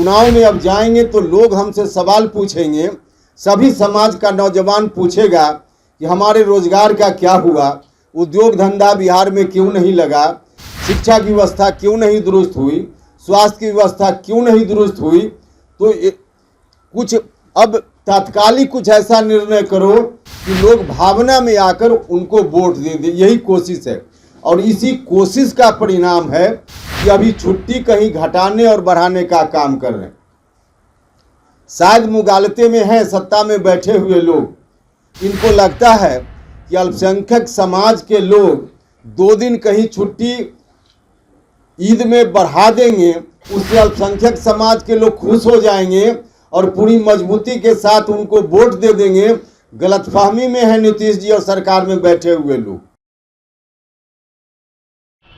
चुनाव में अब जाएंगे तो लोग हमसे सवाल पूछेंगे, सभी समाज का नौजवान पूछेगा कि हमारे रोजगार का क्या हुआ, उद्योग धंधा बिहार में क्यों नहीं लगा, शिक्षा की व्यवस्था क्यों नहीं दुरुस्त हुई, स्वास्थ्य की व्यवस्था क्यों नहीं दुरुस्त हुई। तो कुछ अब तात्कालिक कुछ ऐसा निर्णय करो कि लोग भावना में आकर उनको वोट दे दे, यही कोशिश है। और इसी कोशिश का परिणाम है कि अभी छुट्टी कहीं घटाने और बढ़ाने का काम कर रहे हैं। शायद मुगालते में हैं सत्ता में बैठे हुए लोग, इनको लगता है कि अल्पसंख्यक समाज के लोग 2 दिन कहीं छुट्टी ईद में बढ़ा देंगे, उससे अल्पसंख्यक समाज के लोग खुश हो जाएंगे और पूरी मजबूती के साथ उनको वोट दे देंगे। गलतफहमी में है नीतीश जी और सरकार में बैठे हुए लोग।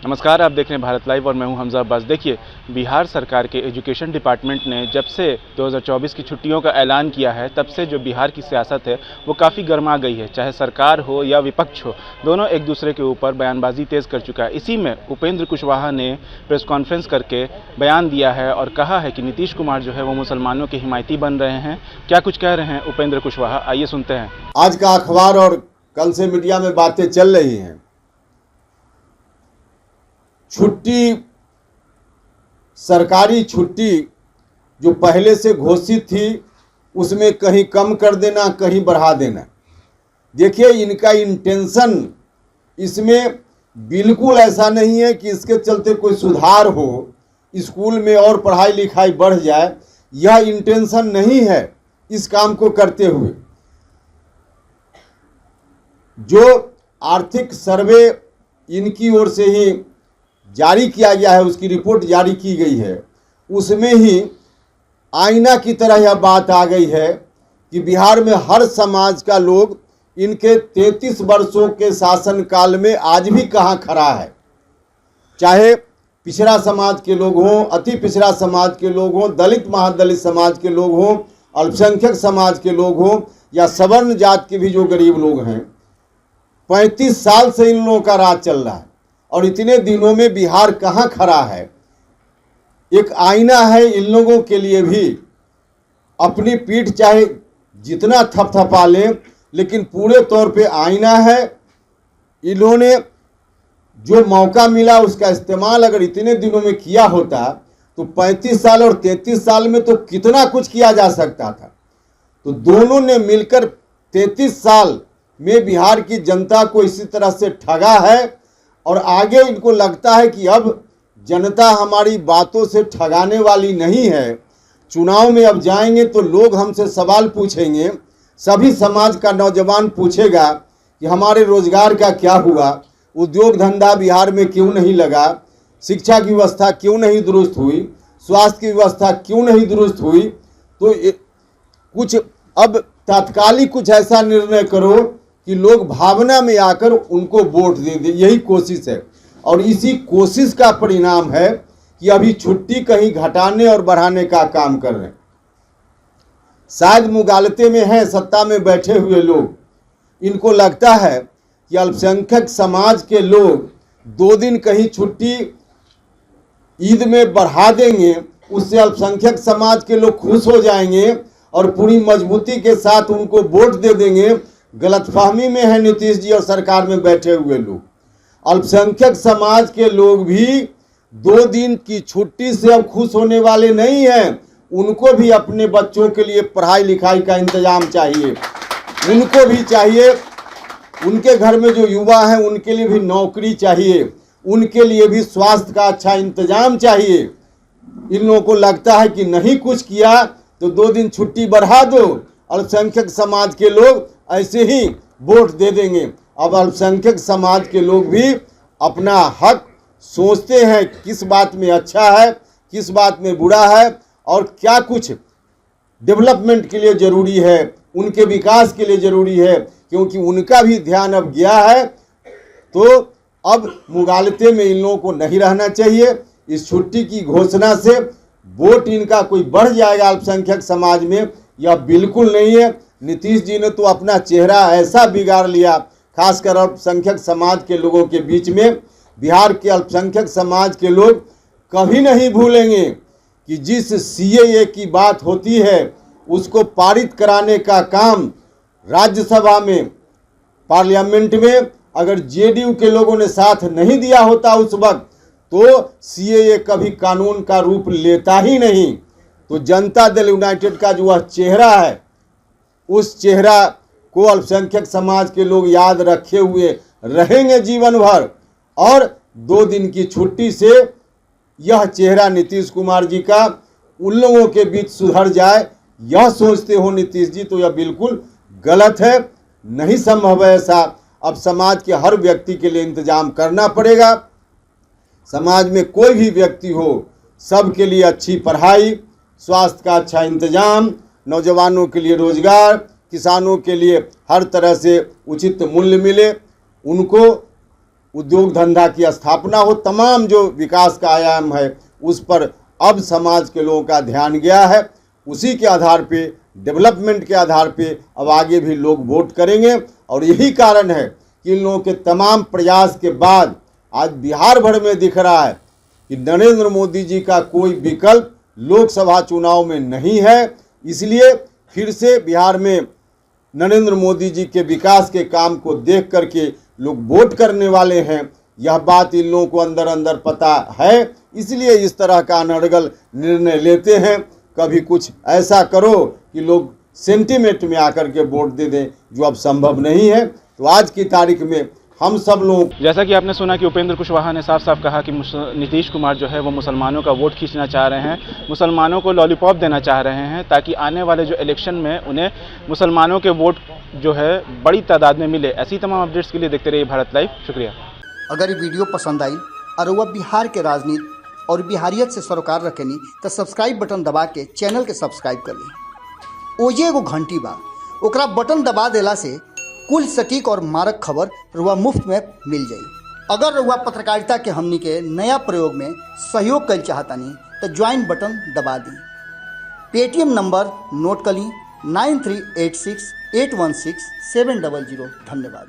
नमस्कार, आप देख रहे हैं भारत लाइव और मैं हूं हमजा अब्बास। देखिए, बिहार सरकार के एजुकेशन डिपार्टमेंट ने जब से 2024 की छुट्टियों का ऐलान किया है, तब से जो बिहार की सियासत है वो काफ़ी गर्मा गई है। चाहे सरकार हो या विपक्ष हो, दोनों एक दूसरे के ऊपर बयानबाजी तेज़ कर चुका है। इसी में उपेंद्र कुशवाहा ने प्रेस कॉन्फ्रेंस करके बयान दिया है और कहा है कि नीतीश कुमार जो है वो मुसलमानों के हिमायती बन रहे हैं। क्या कुछ कह रहे हैं उपेंद्र कुशवाहा, आइए सुनते हैं। आज का अखबार और कल से मीडिया में बातें चल रही हैं, छुट्टी, सरकारी छुट्टी जो पहले से घोषित थी उसमें कहीं कम कर देना, कहीं बढ़ा देना। देखिए, इनका इंटेंशन इसमें बिल्कुल ऐसा नहीं है कि इसके चलते कोई सुधार हो, स्कूल में और पढ़ाई लिखाई बढ़ जाए, यह इंटेंशन नहीं है इस काम को करते हुए। जो आर्थिक सर्वे इनकी ओर से ही जारी किया गया है, उसकी रिपोर्ट जारी की गई है, उसमें ही आईना की तरह यह बात आ गई है कि बिहार में हर समाज का लोग इनके 33 वर्षों के शासनकाल में आज भी कहाँ खड़ा है। चाहे पिछड़ा समाज के लोग हों, अति पिछड़ा समाज के लोग हों, दलित महादलित समाज के लोग हों, अल्पसंख्यक समाज के लोग हों या सवर्ण जात के भी जो गरीब लोग हैं, 35 साल से इन लोगों का राज चल रहा है और इतने दिनों में बिहार कहाँ खड़ा है। एक आईना है इन लोगों के लिए भी। अपनी पीठ चाहे जितना थपथपा लें, लेकिन पूरे तौर पे आईना है। इन्होंने जो मौका मिला उसका इस्तेमाल अगर इतने दिनों में किया होता तो 35 साल और 33 साल में तो कितना कुछ किया जा सकता था। तो दोनों ने मिलकर 33 साल में बिहार की जनता को इसी तरह से ठगा है और आगे इनको लगता है कि अब जनता हमारी बातों से ठगाने वाली नहीं है। चुनाव में अब जाएंगे तो लोग हमसे सवाल पूछेंगे, सभी समाज का नौजवान पूछेगा कि हमारे रोजगार का क्या हुआ, उद्योग धंधा बिहार में क्यों नहीं लगा, शिक्षा की व्यवस्था क्यों नहीं दुरुस्त हुई, स्वास्थ्य की व्यवस्था क्यों नहीं दुरुस्त हुई। तो कुछ अब तात्कालिक कुछ ऐसा निर्णय करो कि लोग भावना में आकर उनको वोट दे दे, यही कोशिश है। और इसी कोशिश का परिणाम है कि अभी छुट्टी कहीं घटाने और बढ़ाने का काम कर रहे हैं। शायद मुगालते में हैं सत्ता में बैठे हुए लोग, इनको लगता है कि अल्पसंख्यक समाज के लोग 2 दिन कहीं छुट्टी ईद में बढ़ा देंगे, उससे अल्पसंख्यक समाज के लोग खुश हो जाएंगे और पूरी मजबूती के साथ उनको वोट दे देंगे। गलतफहमी में है नीतीश जी और सरकार में बैठे हुए लोग। अल्पसंख्यक समाज के लोग भी 2 दिन की छुट्टी से अब खुश होने वाले नहीं हैं। उनको भी अपने बच्चों के लिए पढ़ाई लिखाई का इंतजाम चाहिए, उनको भी चाहिए, उनके घर में जो युवा हैं उनके लिए भी नौकरी चाहिए, उनके लिए भी स्वास्थ्य का अच्छा इंतजाम चाहिए। इन लोगों को लगता है कि नहीं कुछ किया तो 2 दिन छुट्टी बढ़ा दो, अल्पसंख्यक समाज के लोग ऐसे ही वोट दे देंगे। अब अल्पसंख्यक समाज के लोग भी अपना हक सोचते हैं, किस बात में अच्छा है, किस बात में बुरा है और क्या कुछ डेवलपमेंट के लिए ज़रूरी है, उनके विकास के लिए ज़रूरी है, क्योंकि उनका भी ध्यान अब गया है। तो अब मुगालते में इन लोगों को नहीं रहना चाहिए। इस छुट्टी की घोषणा से वोट इनका कोई बढ़ जाएगा अल्पसंख्यक समाज में, यह बिल्कुल नहीं है। नीतीश जी ने तो अपना चेहरा ऐसा बिगाड़ लिया, खासकर अल्पसंख्यक समाज के लोगों के बीच में। बिहार के अल्पसंख्यक समाज के लोग कभी नहीं भूलेंगे कि जिस CAA की बात होती है उसको पारित कराने का काम राज्यसभा में, पार्लियामेंट में अगर JDU के लोगों ने साथ नहीं दिया होता उस वक्त, तो CAA कभी कानून का रूप लेता ही नहीं। तो जनता दल यूनाइटेड का जो वह चेहरा है, उस चेहरा को अल्पसंख्यक समाज के लोग याद रखे हुए रहेंगे जीवन भर। और 2 दिन की छुट्टी से यह चेहरा नीतीश कुमार जी का उन लोगों के बीच सुधर जाए, यह सोचते हो नीतीश जी, तो यह बिल्कुल गलत है। नहीं संभव है ऐसा। अब समाज के हर व्यक्ति के लिए इंतजाम करना पड़ेगा। समाज में कोई भी व्यक्ति हो, सबके लिए अच्छी पढ़ाई, स्वास्थ्य का अच्छा इंतजाम, नौजवानों के लिए रोजगार, किसानों के लिए हर तरह से उचित मूल्य मिले, उनको उद्योग धंधा की स्थापना हो। तमाम जो विकास का आयाम है उस पर अब समाज के लोगों का ध्यान गया है। उसी के आधार पे, डेवलपमेंट के आधार पे अब आगे भी लोग वोट करेंगे। और यही कारण है कि इन लोगों के तमाम प्रयास के बाद आज बिहार भर में दिख रहा है कि नरेंद्र मोदी जी का कोई विकल्प लोकसभा चुनाव में नहीं है। इसलिए फिर से बिहार में नरेंद्र मोदी जी के विकास के काम को देख करके लोग वोट करने वाले हैं। यह बात इन लोगों को अंदर अंदर पता है, इसलिए इस तरह का अनर्गल निर्णय लेते हैं। कभी कुछ ऐसा करो कि लोग सेंटीमेंट में आकर के वोट दे दें, जो अब संभव नहीं है। तो आज की तारीख में हम सब लोग, जैसा कि आपने सुना कि उपेंद्र कुशवाहा ने साफ साफ कहा कि नीतीश कुमार जो है वो मुसलमानों का वोट खींचना चाह रहे हैं, मुसलमानों को लॉलीपॉप देना चाह रहे हैं, ताकि आने वाले जो इलेक्शन में उन्हें मुसलमानों के वोट जो है बड़ी तादाद में मिले। ऐसी तमाम अपडेट्स के लिए देखते रहिए भारत लाइव। शुक्रिया। अगर ये वीडियो पसंद आई और वह बिहार के राजनीति और बिहारियत से सरोकार रखेनी तो सब्सक्राइब बटन दबा के चैनल के सब्सक्राइब कर ली। ओजे एगो घंटी बा, ओकरा बटन दबा देला से कुल सटीक और मारक खबर रुआ मुफ्त में मिल जाई। अगर रुआ पत्रकारिता के हमनी के नया प्रयोग में सहयोग कर चाहतानी तो ज्वाइन बटन दबा दी। पेटीएम नंबर नोट कर ली 9386816700। धन्यवाद।